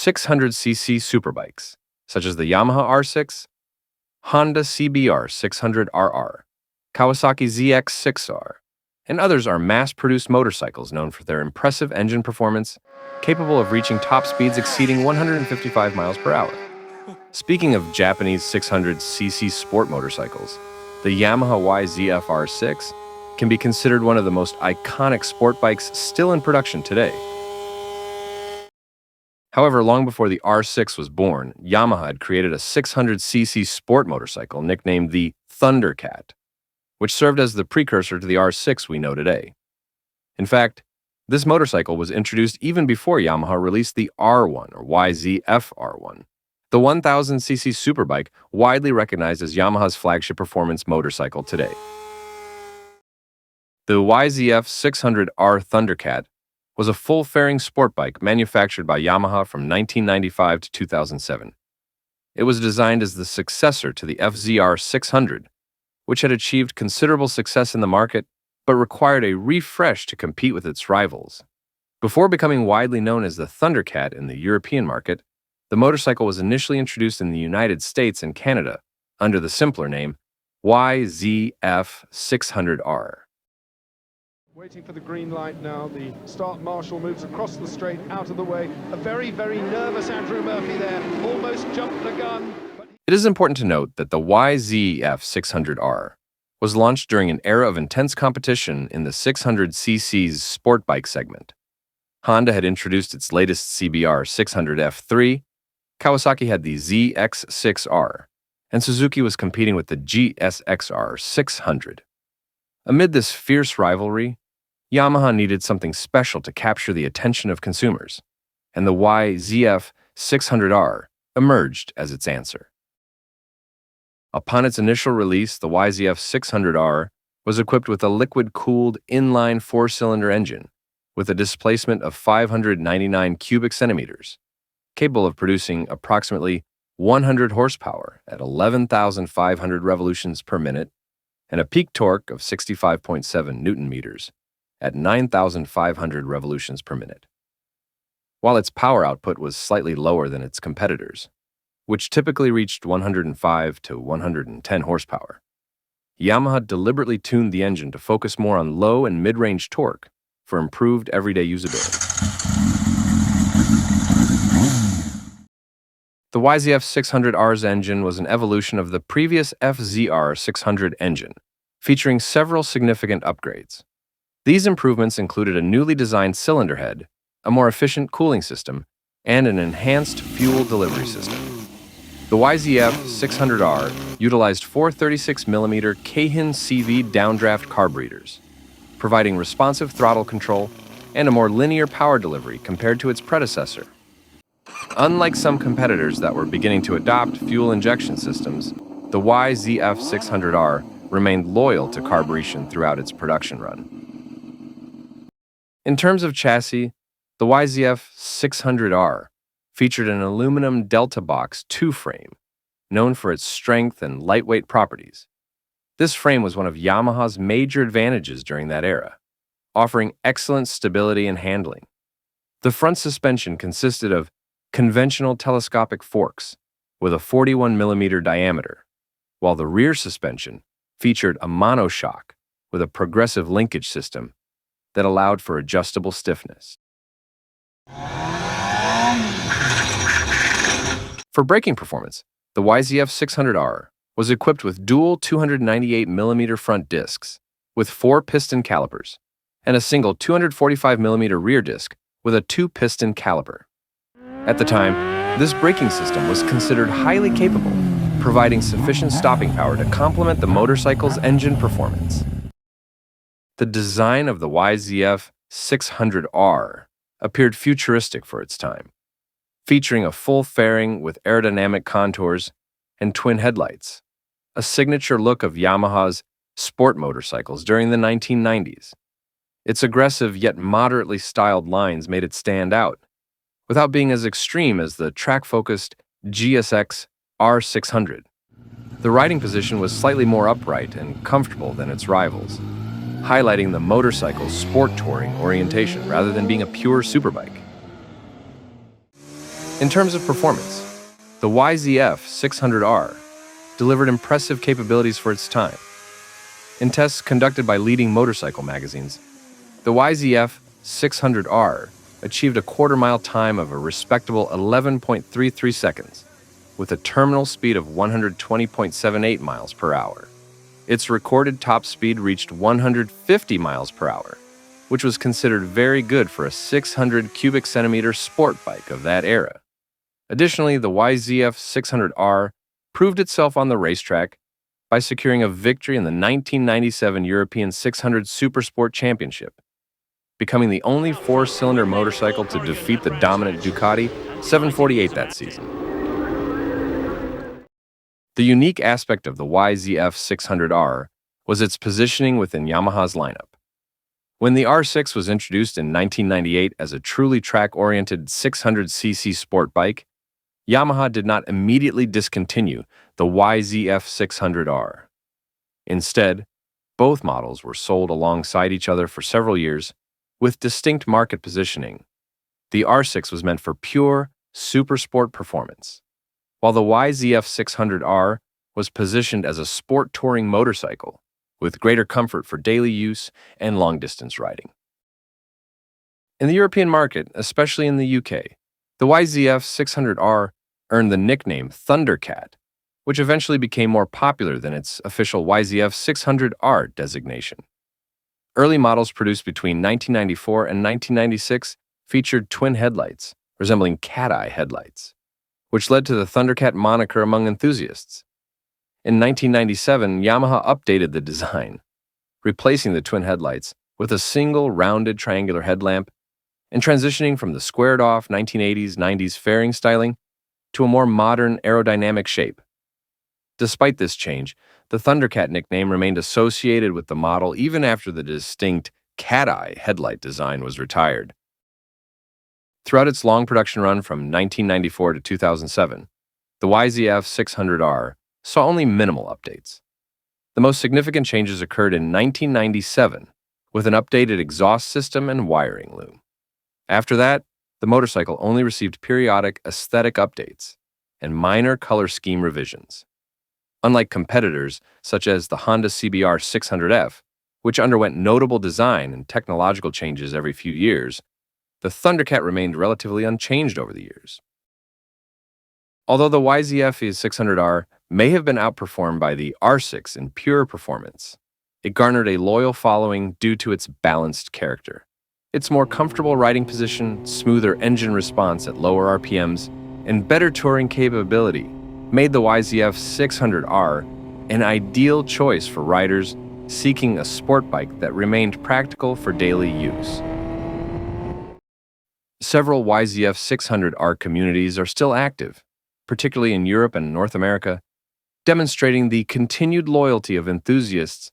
600cc superbikes, such as the Yamaha R6, Honda CBR 600RR, Kawasaki ZX6R, and others are mass-produced motorcycles known for their impressive engine performance, capable of reaching top speeds exceeding 155 miles per hour. Speaking of Japanese 600cc sport motorcycles, the Yamaha YZF600R can be considered one of the most iconic sport bikes still in production today. However, long before the R6 was born, Yamaha had created a 600cc sport motorcycle nicknamed the Thundercat, which served as the precursor to the R6 we know today. In fact, this motorcycle was introduced even before Yamaha released the R1 or YZF-R1, the 1000cc superbike widely recognized as Yamaha's flagship performance motorcycle today. The YZF600R Thundercat was a full-fairing sport bike manufactured by Yamaha from 1995 to 2007. It was designed as the successor to the FZR600, which had achieved considerable success in the market but required a refresh to compete with its rivals. Before becoming widely known as the Thundercat in the European market, the motorcycle was initially introduced in the United States and Canada under the simpler name YZF600R. Waiting for the green light now, the start marshal moves across the straight, out of the way. A very, very nervous Andrew Murphy there, almost jumped the gun. It is important to note that the YZF600R was launched during an era of intense competition in the 600cc's sport bike segment. Honda had introduced its latest CBR 600F3, Kawasaki had the ZX6R, and Suzuki was competing with the GSXR 600. Amid this fierce rivalry, Yamaha needed something special to capture the attention of consumers, and the YZF600R emerged as its answer. Upon its initial release, the YZF600R was equipped with a liquid-cooled inline four-cylinder engine with a displacement of 599 cubic centimeters, capable of producing approximately 100 horsepower at 11,500 revolutions per minute and a peak torque of 65.7 Newton-meters at 9,500 revolutions per minute. While its power output was slightly lower than its competitors, which typically reached 105 to 110 horsepower, Yamaha deliberately tuned the engine to focus more on low and mid-range torque for improved everyday usability. The YZF600R's engine was an evolution of the previous FZR600 engine, featuring several significant upgrades. These improvements included a newly designed cylinder head, a more efficient cooling system, and an enhanced fuel delivery system. The YZF600R utilized four 36mm Keihin CV downdraft carburetors, providing responsive throttle control and a more linear power delivery compared to its predecessor. Unlike some competitors that were beginning to adopt fuel injection systems, the YZF600R remained loyal to carburation throughout its production run. In terms of chassis, the YZF600R featured an aluminum Delta Box 2 frame, known for its strength and lightweight properties. This frame was one of Yamaha's major advantages during that era, offering excellent stability and handling. The front suspension consisted of conventional telescopic forks with a 41mm diameter, while the rear suspension featured a monoshock with a progressive linkage system that allowed for adjustable stiffness. For braking performance, the YZF600R was equipped with dual 298mm front discs with 4 piston calipers and a single 245mm rear disc with a 2-piston caliper. At the time, this braking system was considered highly capable, providing sufficient stopping power to complement the motorcycle's engine performance. The design of the YZF600R appeared futuristic for its time, featuring a full fairing with aerodynamic contours and twin headlights, a signature look of Yamaha's sport motorcycles during the 1990s. Its aggressive yet moderately styled lines made it stand out, without being as extreme as the track-focused GSX-R600. The riding position was slightly more upright and comfortable than its rivals, highlighting the motorcycle's sport touring orientation rather than being a pure superbike. In terms of performance, the YZF600R delivered impressive capabilities for its time. In tests conducted by leading motorcycle magazines, the YZF600R achieved a quarter-mile time of a respectable 11.33 seconds, with a terminal speed of 120.78 miles per hour. Its recorded top speed reached 150 miles per hour, which was considered very good for a 600 cubic centimeter sport bike of that era. Additionally, the YZF600R proved itself on the racetrack by securing a victory in the 1997 European 600 Supersport Championship, becoming the only four-cylinder motorcycle to defeat the dominant Ducati 748 that season. The unique aspect of the YZF600R was its positioning within Yamaha's lineup. When the R6 was introduced in 1998 as a truly track-oriented 600cc sport bike, Yamaha did not immediately discontinue the YZF600R. Instead, both models were sold alongside each other for several years with distinct market positioning. The R6 was meant for pure, super sport performance, while the YZF600R was positioned as a sport touring motorcycle with greater comfort for daily use and long-distance riding. In the European market, especially in the UK, the YZF600R earned the nickname Thundercat, which eventually became more popular than its official YZF600R designation. Early models produced between 1994 and 1996 featured twin headlights, resembling cat-eye headlights, which led to the Thundercat moniker among enthusiasts. In 1997, Yamaha updated the design, replacing the twin headlights with a single rounded triangular headlamp and transitioning from the squared-off 1980s, 90s fairing styling to a more modern aerodynamic shape. Despite this change, the Thundercat nickname remained associated with the model even after the distinct cat-eye headlight design was retired. Throughout its long production run from 1994 to 2007, the YZF600R saw only minimal updates. The most significant changes occurred in 1997 with an updated exhaust system and wiring loom. After that, the motorcycle only received periodic aesthetic updates and minor color scheme revisions. Unlike competitors such as the Honda CBR 600F, which underwent notable design and technological changes every few years, the Thundercat remained relatively unchanged over the years. Although the YZF600R may have been outperformed by the R6 in pure performance, it garnered a loyal following due to its balanced character. Its more comfortable riding position, smoother engine response at lower RPMs, and better touring capability made the YZF600R an ideal choice for riders seeking a sport bike that remained practical for daily use. Several YZF600R communities are still active, particularly in Europe and North America, demonstrating the continued loyalty of enthusiasts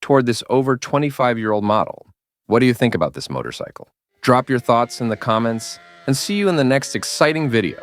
toward this over 25-year-old model. What do you think about this motorcycle? Drop your thoughts in the comments, and see you in the next exciting video.